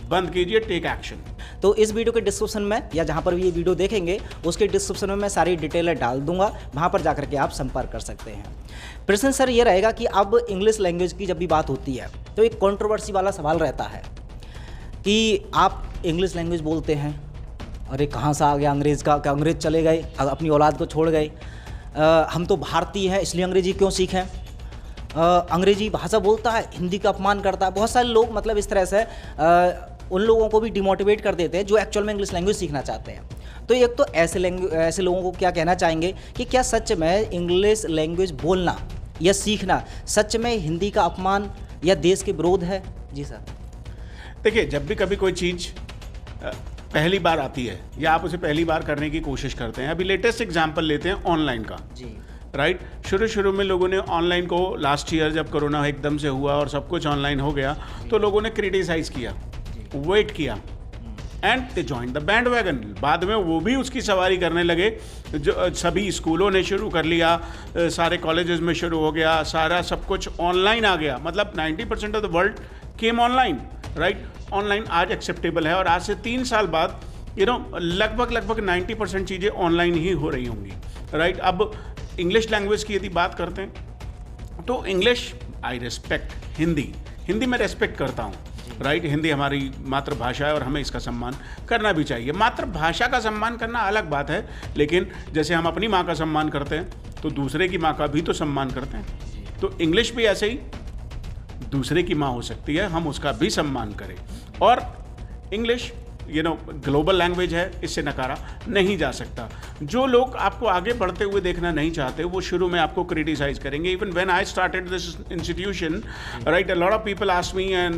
बंद कीजिए, टेक एक्शन। तो इस वीडियो के डिस्क्रिप्शन में या जहाँ पर भी ये वीडियो देखेंगे उसके डिस्क्रिप्शन में मैं सारी डिटेल डाल दूंगा, वहाँ पर जाकर के आप संपर्क कर सकते हैं। प्रश्न सर ये रहेगा कि अब इंग्लिश लैंग्वेज की जब भी बात होती है तो एक कंट्रोवर्सी वाला सवाल रहता है कि आप इंग्लिश लैंग्वेज बोलते हैं, अरे कहाँ से आ गया अंग्रेज़ का, क्या अंग्रेज़ चले गए, अपनी औलाद को छोड़ गए, हम तो भारतीय हैं इसलिए अंग्रेज़ी क्यों सीखें, अंग्रेजी भाषा बोलता है हिंदी का अपमान करता है। बहुत सारे लोग मतलब इस तरह से उन लोगों को भी डिमोटिवेट कर देते हैं जो एक्चुअल में इंग्लिश लैंग्वेज सीखना चाहते हैं। तो एक तो ऐसे लोगों को क्या कहना चाहेंगे कि क्या सच में इंग्लिश लैंग्वेज बोलना या सीखना सच में हिंदी का अपमान या देश के विरोध है? जी सर। देखिए, जब भी कभी कोई चीज़ पहली बार आती है या आप उसे पहली बार करने की कोशिश करते हैं, अभी लेटेस्ट एग्जाम्पल लेते हैं ऑनलाइन का, जी, राइट। शुरू में लोगों ने ऑनलाइन को, लास्ट ईयर जब कोरोना एकदम से हुआ और सब कुछ ऑनलाइन हो गया, तो लोगों ने क्रिटिसाइज़ किया, वेट किया, and they join the band wagon. बाद में वो भी उसकी सवारी करने लगे, जो सभी स्कूलों ने शुरू कर लिया, सारे कॉलेजेस में शुरू हो गया, सारा सब कुछ ऑनलाइन आ गया। मतलब 90% of the world came online, right. Online आज एक्सेप्टेबल है और आज से 3 साल बाद लगभग 90% चीज़ें ऑनलाइन ही हो रही होंगी, राइट। अब इंग्लिश लैंग्वेज की यदि बात करते हैं तो इंग्लिश आई रिस्पेक्ट, हिंदी में रेस्पेक्ट करता हूँ, राइट। हिंदी हमारी मातृभाषा है और हमें इसका सम्मान करना भी चाहिए। मातृभाषा का सम्मान करना अलग बात है, लेकिन जैसे हम अपनी माँ का सम्मान करते हैं तो दूसरे की माँ का भी तो सम्मान करते हैं। तो इंग्लिश भी ऐसे ही दूसरे की माँ हो सकती है, हम उसका भी सम्मान करें। और इंग्लिश ग्लोबल लैंग्वेज है, इससे नकारा नहीं जा सकता। जो लोग आपको आगे बढ़ते हुए देखना नहीं चाहते वो शुरू में आपको क्रिटिसाइज करेंगे। Even when I started this institution, right, a lot of people asked me and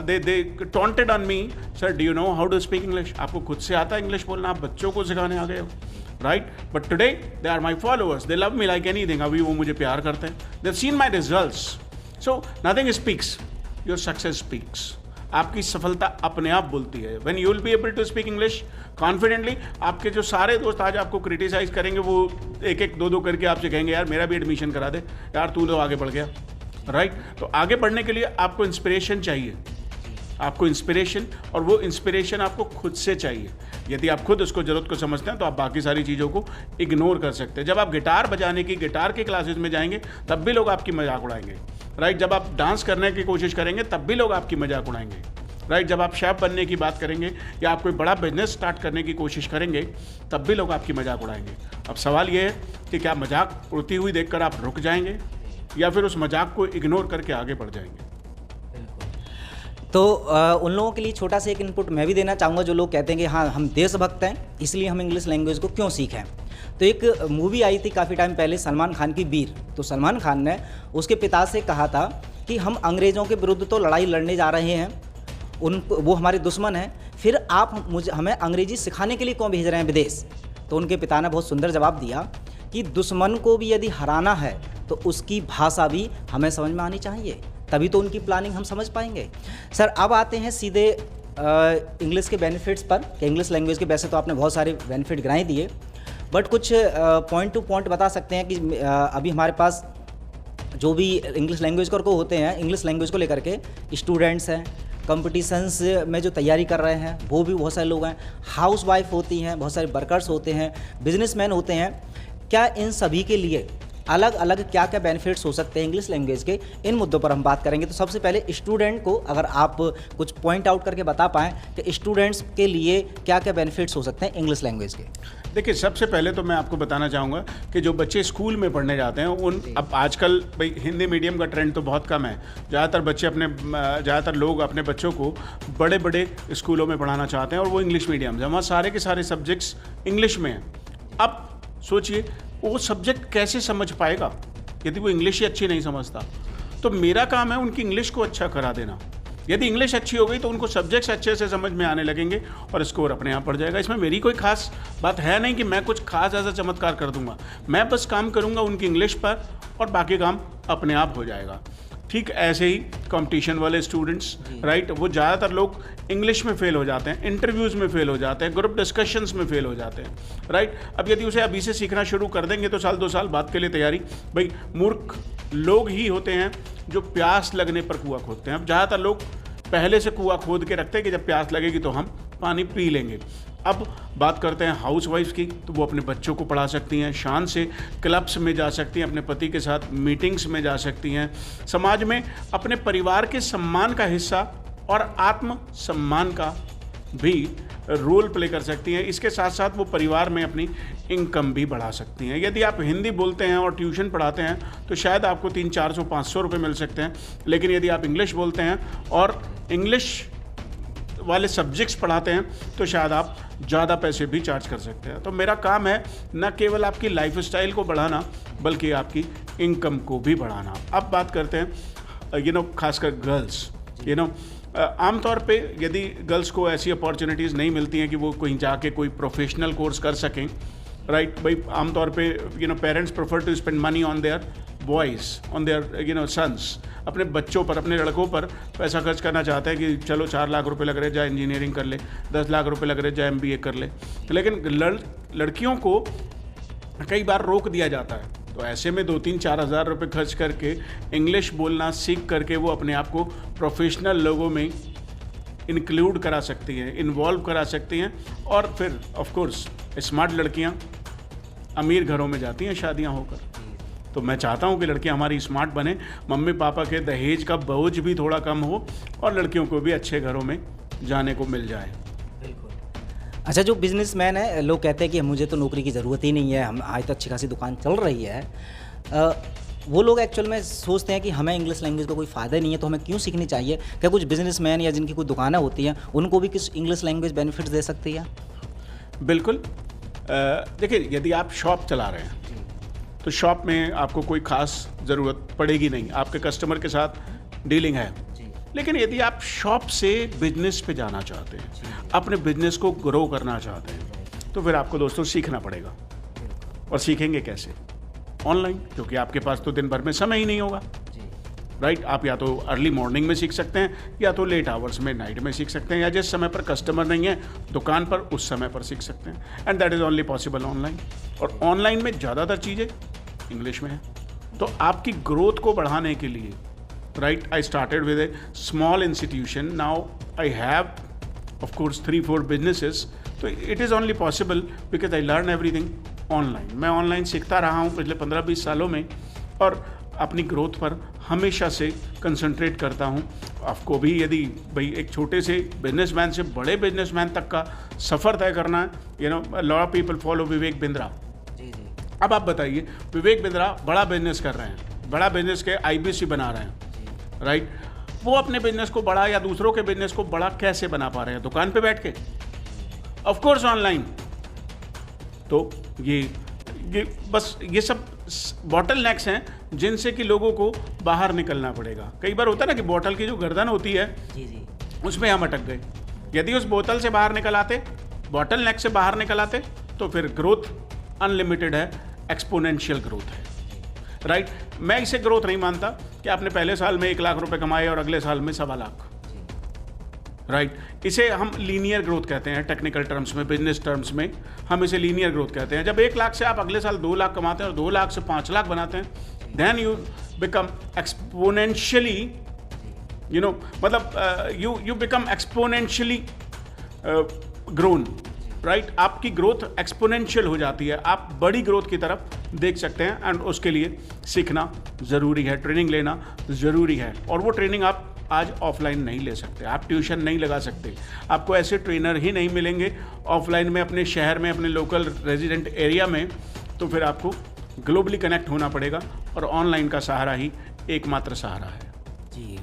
they taunted on me, sir do you know how to speak English? आपको खुद से आता है इंग्लिश बोलना, आप बच्चों को सिखाने आ गए हो, right. But today they are my followers, they love me like anything. अभी वो मुझे प्यार करते हैं, they have seen my results. So nothing speaks, your success speaks. आपकी सफलता अपने आप बोलती है। When you will be able to speak English confidently, आपके जो सारे दोस्त आज आपको क्रिटिसाइज करेंगे वो एक दो करके आपसे कहेंगे, यार मेरा भी एडमिशन करा दे, यार तू तो आगे बढ़ गया, राइट। तो आगे बढ़ने के लिए आपको इंस्पिरेशन चाहिए, आपको इंस्पिरेशन, और वो इंस्पिरेशन आपको खुद से चाहिए। यदि आप खुद उसको ज़रूरत को समझते हैं तो आप बाकी सारी चीज़ों को इग्नोर कर सकते हैं। जब आप गिटार बजाने की, गिटार के क्लासेस में जाएंगे तब भी लोग आपकी मजाक उड़ाएंगे, राइट। जब आप डांस करने की कोशिश करेंगे तब भी लोग आपकी मजाक उड़ाएंगे, राइट। जब आप शेफ बनने की बात करेंगे या आप कोई बड़ा बिजनेस स्टार्ट करने की कोशिश करेंगे तब भी लोग आपकी मजाक उड़ाएंगे। अब सवाल ये है कि क्या मजाक उड़ती हुई देखकर आप रुक जाएंगे या फिर उस मजाक को इग्नोर करके आगे बढ़ जाएंगे? तो उन लोगों के लिए छोटा सा एक इनपुट मैं भी देना चाहूँगा जो लोग कहते हैं कि हाँ हम देशभक्त हैं इसलिए हम इंग्लिश लैंग्वेज को क्यों सीखें। तो एक मूवी आई थी काफ़ी टाइम पहले सलमान खान की, वीर। तो सलमान खान ने उसके पिता से कहा था कि हम अंग्रेज़ों के विरुद्ध तो लड़ाई लड़ने जा रहे हैं, वो हमारे दुश्मन हैं, फिर आप हमें अंग्रेज़ी सिखाने के लिए क्यों भेज रहे हैं विदेश? तो उनके पिता ने बहुत सुंदर जवाब दिया कि दुश्मन को भी यदि हराना है तो उसकी भाषा भी हमें समझ में आनी चाहिए, तभी तो उनकी प्लानिंग हम समझ पाएंगे। सर अब आते हैं सीधे इंग्लिश के बेनिफिट्स पर कि इंग्लिश लैंग्वेज के वैसे तो आपने बहुत सारे बेनिफिट गिनाए दिए, बट कुछ पॉइंट टू पॉइंट बता सकते हैं कि अभी हमारे पास जो भी इंग्लिश लैंग्वेज को होते हैं, इंग्लिश लैंग्वेज को लेकर के स्टूडेंट्स हैं, कंपटीशंस में जो तैयारी कर रहे हैं वो भी बहुत सारे लोग हैं, हाउस वाइफ होती हैं, बहुत सारे वर्कर्स होते हैं, बिजनेसमैन होते हैं। क्या इन सभी के लिए अलग अलग क्या क्या बेनिफिट्स हो सकते हैं इंग्लिश लैंग्वेज के, इन मुद्दों पर हम बात करेंगे। तो सबसे पहले स्टूडेंट को अगर आप कुछ पॉइंट आउट करके बता पाएँ कि स्टूडेंट्स के लिए क्या क्या बेनिफिट्स हो सकते हैं इंग्लिश लैंग्वेज के। देखिए, सबसे पहले तो मैं आपको बताना चाहूँगा कि जो बच्चे स्कूल में पढ़ने जाते हैं उन, अब आजकल भाई हिंदी मीडियम का ट्रेंड तो बहुत कम है, ज़्यादातर लोग अपने बच्चों को बड़े बड़े स्कूलों में पढ़ाना चाहते हैं और वो इंग्लिश मीडियम है, वहाँ सारे के सारे सब्जेक्ट्स इंग्लिश में हैं। अब सोचिए वो सब्जेक्ट कैसे समझ पाएगा यदि वो इंग्लिश ही अच्छी नहीं समझता। तो मेरा काम है उनकी इंग्लिश को अच्छा करा देना, यदि इंग्लिश अच्छी हो गई तो उनको सब्जेक्ट्स अच्छे से समझ में आने लगेंगे और स्कोर अपने आप बढ़ जाएगा। इसमें मेरी कोई खास बात है नहीं कि मैं कुछ खास ऐसा चमत्कार कर दूंगा, मैं बस काम करूंगा उनकी इंग्लिश पर और बाकी काम अपने आप हो जाएगा। ठीक ऐसे ही कंपटीशन वाले स्टूडेंट्स, राइट, वो ज़्यादातर लोग इंग्लिश में फेल हो जाते हैं, इंटरव्यूज़ में फेल हो जाते हैं, ग्रुप डिस्कशंस में फेल हो जाते हैं, राइट। अब यदि उसे अभी से सीखना शुरू कर देंगे तो साल 2 साल बाद के लिए तैयारी। भाई मूर्ख लोग ही होते हैं जो प्यास लगने पर कुआं खोदते हैं। अब ज़्यादातर लोग पहले से कुआं खोद के रखते हैं कि जब प्यास लगेगी तो हम पानी पी लेंगे। अब बात करते हैं हाउस वाइफ की, तो वो अपने बच्चों को पढ़ा सकती हैं, शान से क्लब्स में जा सकती हैं, अपने पति के साथ मीटिंग्स में जा सकती हैं, समाज में अपने परिवार के सम्मान का हिस्सा और आत्म सम्मान का भी रोल प्ले कर सकती हैं। इसके साथ साथ वो परिवार में अपनी इनकम भी बढ़ा सकती हैं। यदि आप हिंदी बोलते हैं और ट्यूशन पढ़ाते हैं तो शायद आपको 300-400-500 रुपये मिल सकते हैं, लेकिन यदि आप इंग्लिश बोलते हैं और इंग्लिश वाले सब्जेक्ट्स पढ़ाते हैं तो शायद आप ज़्यादा पैसे भी चार्ज कर सकते हैं। तो मेरा काम है न केवल आपकी लाइफस्टाइल को बढ़ाना बल्कि आपकी इनकम को भी बढ़ाना। अब बात करते हैं खासकर गर्ल्स। आमतौर पे यदि गर्ल्स को ऐसी अपॉर्चुनिटीज़ नहीं मिलती हैं कि वो कहीं जाके कोई प्रोफेशनल कोर्स कर सकें, राइट। भाई आमतौर पे parents prefer to spend money on their boys, on their sons, अपने बच्चों पर, अपने लड़कों पर पैसा खर्च करना चाहते हैं कि चलो 4 लाख रुपए लग रहे, जाए इंजीनियरिंग कर ले, 10 लाख रुपए लग रहे, जाए MBA कर ले। लेकिन लड़कियों को कई बार रोक दिया जाता है, तो ऐसे में 2-3-4 हज़ार रुपये खर्च करके इंग्लिश बोलना सीख करके वो अपने आप को प्रोफेशनल लोगों में इंक्लूड करा सकती हैं, इन्वॉल्व करा सकती हैं। और फिर ऑफ कोर्स स्मार्ट लड़कियां अमीर घरों में जाती हैं शादियां होकर। तो मैं चाहता हूं कि लड़कियां हमारी स्मार्ट बने, मम्मी पापा के दहेज का बोझ भी थोड़ा कम हो और लड़कियों को भी अच्छे घरों में जाने को मिल जाए। अच्छा, जो बिजनेसमैन है, लोग कहते हैं कि मुझे तो नौकरी की ज़रूरत ही नहीं है, हम आज तो अच्छी खासी दुकान चल रही है, वो लोग एक्चुअल में सोचते हैं कि हमें इंग्लिश लैंग्वेज का कोई फ़ायदा नहीं है तो हमें क्यों सीखनी चाहिए। क्या कुछ बिजनेसमैन या जिनकी कोई दुकानें होती हैं उनको भी किस इंग्लिश लैंग्वेज बेनिफिट्स दे सकती है? बिल्कुल। देखिए, यदि आप शॉप चला रहे हैं तो शॉप में आपको कोई ख़ास ज़रूरत पड़ेगी नहीं, आपके कस्टमर के साथ डीलिंग है। लेकिन यदि आप शॉप से बिजनेस पे जाना चाहते हैं, अपने बिजनेस को ग्रो करना चाहते हैं, तो फिर आपको दोस्तों सीखना पड़ेगा। और सीखेंगे कैसे? ऑनलाइन, क्योंकि आपके पास तो दिन भर में समय ही नहीं होगा, राइट। आप या तो अर्ली मॉर्निंग में सीख सकते हैं या तो लेट आवर्स में, नाइट में सीख सकते हैं, या जिस समय पर कस्टमर नहीं है दुकान पर उस समय पर सीख सकते हैं। And that is only possible online. और ऑनलाइन में ज़्यादातर चीज़ें इंग्लिश में है। तो आपकी ग्रोथ को बढ़ाने के लिए, right, I started with a small institution. Now I have, of course, 3-4 businesses. So it is only possible because I learn everything online. मैं ऑनलाइन सीखता रहा हूँ पिछले 15-20 सालों में और अपनी ग्रोथ पर हमेशा से कंसंट्रेट करता हूँ। आपको भी यदि भाई एक छोटे से बिजनेसमैन से बड़े बिजनेसमैन तक का सफ़र तय करना है, lot of people follow Vivek Bindra. अब आप बताइए, विवेक बिंद्रा बड़ा बिजनेस कर रहे हैं, बड़ा बिजनेस के IBC बना रहे हैं, राइट। वो अपने बिजनेस को बड़ा या दूसरों के बिजनेस को बड़ा कैसे बना पा रहे हैं? दुकान पे बैठ के, ऑफ कोर्स ऑनलाइन। तो ये बस ये सब बॉटल नेक्स हैं जिनसे कि लोगों को बाहर निकलना पड़ेगा। कई बार होता है ना कि बोतल की जो गर्दन होती है उसमें हम अटक गए। यदि उस बोतल से बाहर निकल आते, बॉटल नेक से बाहर निकल आते, तो फिर ग्रोथ अनलिमिटेड है, एक्सपोनेंशियल ग्रोथ है, राइट। मैं इसे ग्रोथ नहीं मानता कि आपने पहले साल में 1 लाख रुपए कमाए और अगले साल में 1.25 लाख, राइट। इसे हम लीनियर ग्रोथ कहते हैं टेक्निकल टर्म्स में, बिजनेस टर्म्स में हम इसे लीनियर ग्रोथ कहते हैं। जब 1 लाख से आप अगले साल 2 लाख कमाते हैं और 2 लाख से 5 लाख बनाते हैं, then you become exponentially, you become exponentially grown, right. आपकी ग्रोथ एक्सपोनेंशियल हो जाती है, आप बड़ी ग्रोथ की तरफ देख सकते हैं। एंड उसके लिए सीखना ज़रूरी है, ट्रेनिंग लेना ज़रूरी है। और वो ट्रेनिंग आप आज ऑफलाइन नहीं ले सकते, आप ट्यूशन नहीं लगा सकते, आपको ऐसे ट्रेनर ही नहीं मिलेंगे ऑफलाइन में अपने शहर में, अपने लोकल रेजिडेंट एरिया में। तो फिर आपको ग्लोबली कनेक्ट होना पड़ेगा और ऑनलाइन का सहारा ही एकमात्र सहारा है। जी,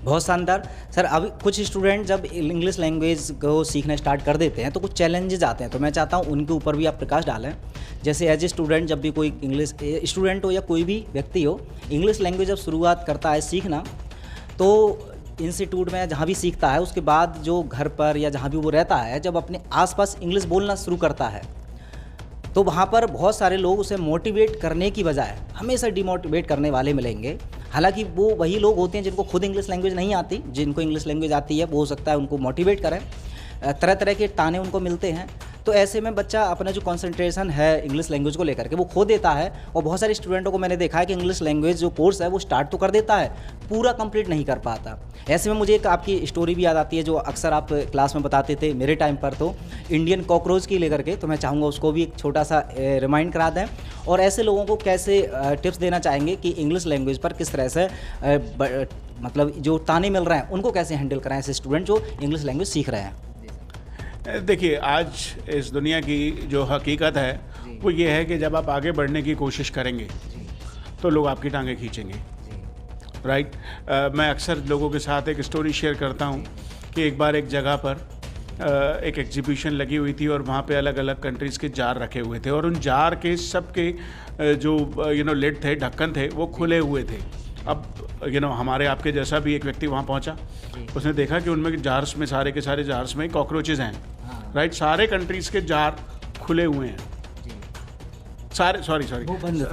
बहुत शानदार सर। अब कुछ स्टूडेंट जब इंग्लिश लैंग्वेज को सीखना स्टार्ट कर देते हैं तो कुछ चैलेंजेस आते हैं, तो मैं चाहता हूँ उनके ऊपर भी आप प्रकाश डालें। जैसे एज ए स्टूडेंट, जब भी कोई इंग्लिश स्टूडेंट हो या कोई भी व्यक्ति हो, इंग्लिश लैंग्वेज जब शुरुआत करता है सीखना, तो इंस्टीट्यूट में जहाँ भी सीखता है उसके बाद जो घर पर या जहाँ भी वो रहता है, जब अपने आसपास इंग्लिश बोलना शुरू करता है तो वहाँ पर बहुत सारे लोग उसे मोटिवेट करने की बजाय हमेशा डिमोटिवेट करने वाले मिलेंगे। हालांकि वो वही लोग होते हैं जिनको खुद इंग्लिश लैंग्वेज नहीं आती, जिनको इंग्लिश लैंग्वेज आती है वो हो सकता है उनको मोटिवेट करें, तरह तरह के ताने उनको मिलते हैं। तो ऐसे में बच्चा अपना जो कंसंट्रेशन है इंग्लिश लैंग्वेज को लेकर के वो खो देता है। और बहुत सारे स्टूडेंटों को मैंने देखा है कि इंग्लिश लैंग्वेज जो कोर्स है वो स्टार्ट तो कर देता है, पूरा कंप्लीट नहीं कर पाता। ऐसे में मुझे एक आपकी स्टोरी भी याद आती है जो अक्सर आप क्लास में बताते थे मेरे टाइम पर, तो इंडियन कॉकरोच की लेकर के, तो मैं चाहूँगा उसको भी एक छोटा सा रिमाइंड करा दें। और ऐसे लोगों को कैसे टिप्स देना चाहेंगे कि इंग्लिश लैंग्वेज पर किस तरह से मतलब जो ताने मिल रहे हैं उनको कैसे हैंडल कराएं ऐसे स्टूडेंट जो इंग्लिश लैंग्वेज सीख रहे हैं। देखिए, आज इस दुनिया की जो हकीकत है वो ये है कि जब आप आगे बढ़ने की कोशिश करेंगे तो लोग आपकी टांगें खींचेंगे, राइट। मैं अक्सर लोगों के साथ एक स्टोरी शेयर करता हूँ कि एक बार एक जगह पर एक एग्जीबिशन लगी हुई थी और वहाँ पे अलग अलग कंट्रीज़ के जार रखे हुए थे और उन जार के सब के जो लिड थे, ढक्कन थे, वो खुले हुए थे। अब हमारे आपके जैसा भी एक व्यक्ति वहाँ पहुँचा, उसने देखा कि उनमें जार्स में, सारे के सारे जार्स में कॉकरोचेज़ हैं, राइट। सारे कंट्रीज़ के जार खुले हुए हैं,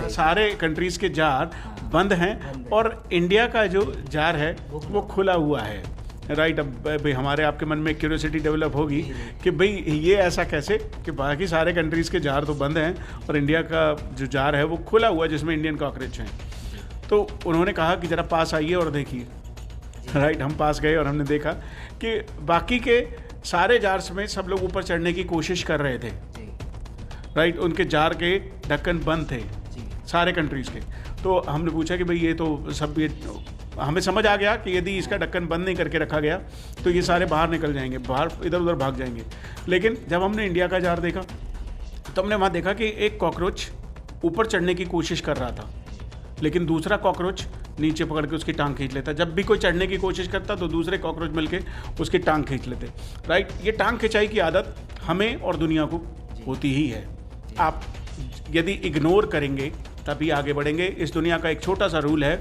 सारे कंट्रीज़ के जार बंद हैं और इंडिया का जो जार है वो खुला हुआ है, राइट। अब भाई हमारे आपके मन में क्यूरियोसिटी डेवलप होगी कि भाई ये ऐसा कैसे कि बाकी सारे कंट्रीज़ के जार तो बंद हैं और इंडिया का जो जार है वो खुला हुआ है जिसमें इंडियन कॉकरोच हैं। तो उन्होंने कहा कि ज़रा पास आइए और देखिए, राइट। हम पास गए और हमने देखा कि बाकी के सारे जार्स में सब लोग ऊपर चढ़ने की कोशिश कर रहे थे, राइट। उनके जार के ढक्कन बंद थे सारे कंट्रीज़ के। तो हमने पूछा कि भाई ये तो सब, ये हमें समझ आ गया कि यदि इसका ढक्कन बंद नहीं करके रखा गया तो ये सारे बाहर निकल जाएंगे, बाहर इधर उधर भाग जाएंगे। लेकिन जब हमने इंडिया का जार देखा तो हमने वहाँ देखा कि एक कॉकरोच ऊपर चढ़ने की कोशिश कर रहा था, लेकिन दूसरा कॉकरोच नीचे पकड़ के उसकी टांग खींच लेता। जब भी कोई चढ़ने की कोशिश करता तो दूसरे कॉकरोच मिलके उसकी टांग खींच लेते, राइट। ये टांग खिंचाई की आदत हमें और दुनिया को होती ही है। आप यदि इग्नोर करेंगे तभी आगे बढ़ेंगे। इस दुनिया का एक छोटा सा रूल है,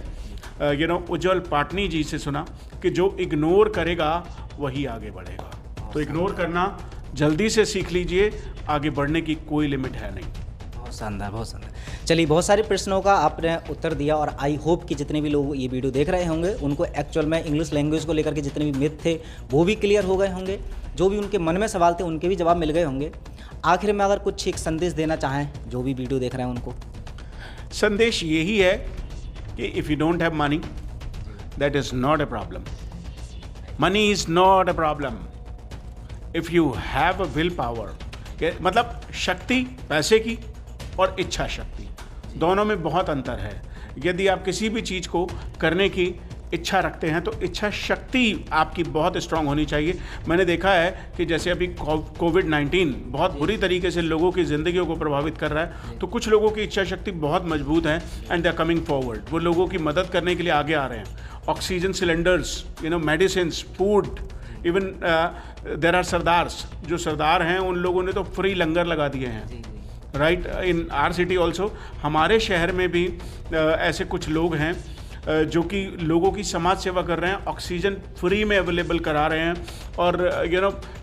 उज्जवल पाटनी जी से सुना कि जो इग्नोर करेगा वही आगे बढ़ेगा। तो इग्नोर करना जल्दी से सीख लीजिए, आगे बढ़ने की कोई लिमिट है नहीं। बहुत शानदार, बहुत शानदार। चलिए, बहुत सारे प्रश्नों का आपने उत्तर दिया और आई होप कि जितने भी लोग ये वीडियो देख रहे होंगे उनको एक्चुअल में इंग्लिश लैंग्वेज को लेकर के जितने भी मिथ थे वो भी क्लियर हो गए होंगे, जो भी उनके मन में सवाल थे उनके भी जवाब मिल गए होंगे। आखिर में अगर कुछ एक संदेश देना चाहें जो भी वीडियो देख रहे हैं उनको। संदेश यही है कि if you don't have money that is not a problem. Money is not a problem if you have a will power. मतलब शक्ति पैसे की और इच्छा शक्ति दोनों में बहुत अंतर है। यदि आप किसी भी चीज़ को करने की इच्छा रखते हैं तो इच्छा शक्ति आपकी बहुत स्ट्रांग होनी चाहिए। मैंने देखा है कि जैसे अभी कोविड-19 बहुत बुरी तरीके से लोगों की ज़िंदगियों को प्रभावित कर रहा है, तो कुछ लोगों की इच्छा शक्ति बहुत मजबूत है and they are coming forward. वो लोगों की मदद करने के लिए आगे आ रहे हैं। Oxygen cylinders, medicine, food, even there are sardars. जो सरदार हैं उन लोगों ने तो फ्री लंगर लगा दिए हैं, right. In are city also, हमारे शहर में भी ऐसे कुछ लोग हैं जो कि लोगों की समाज सेवा कर रहे हैं, ऑक्सीजन फ्री में अवेलेबल करा रहे हैं और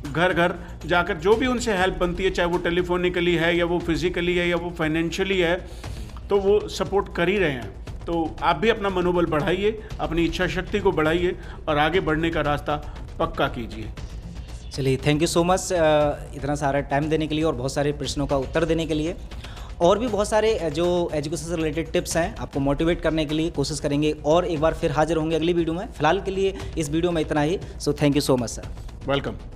घर घर जाकर जो भी उनसे हेल्प बनती है, चाहे वो टेलीफोनिकली है या वो फिजिकली है या वो फाइनेंशियली है, तो वो सपोर्ट कर ही रहे हैं। तो आप भी अपना मनोबल बढ़ाइए, अपनी इच्छा शक्ति को बढ़ाइए और आगे बढ़ने का रास्ता पक्का कीजिए। चलिए, थैंक यू सो मच इतना सारा टाइम देने के लिए और बहुत सारे प्रश्नों का उत्तर देने के लिए। और भी बहुत सारे जो एजुकेशन से रिलेटेड टिप्स हैं आपको मोटिवेट करने के लिए कोशिश करेंगे और एक बार फिर हाजिर होंगे अगली वीडियो में। फिलहाल के लिए इस वीडियो में इतना ही। So thank you so much sir. Welcome.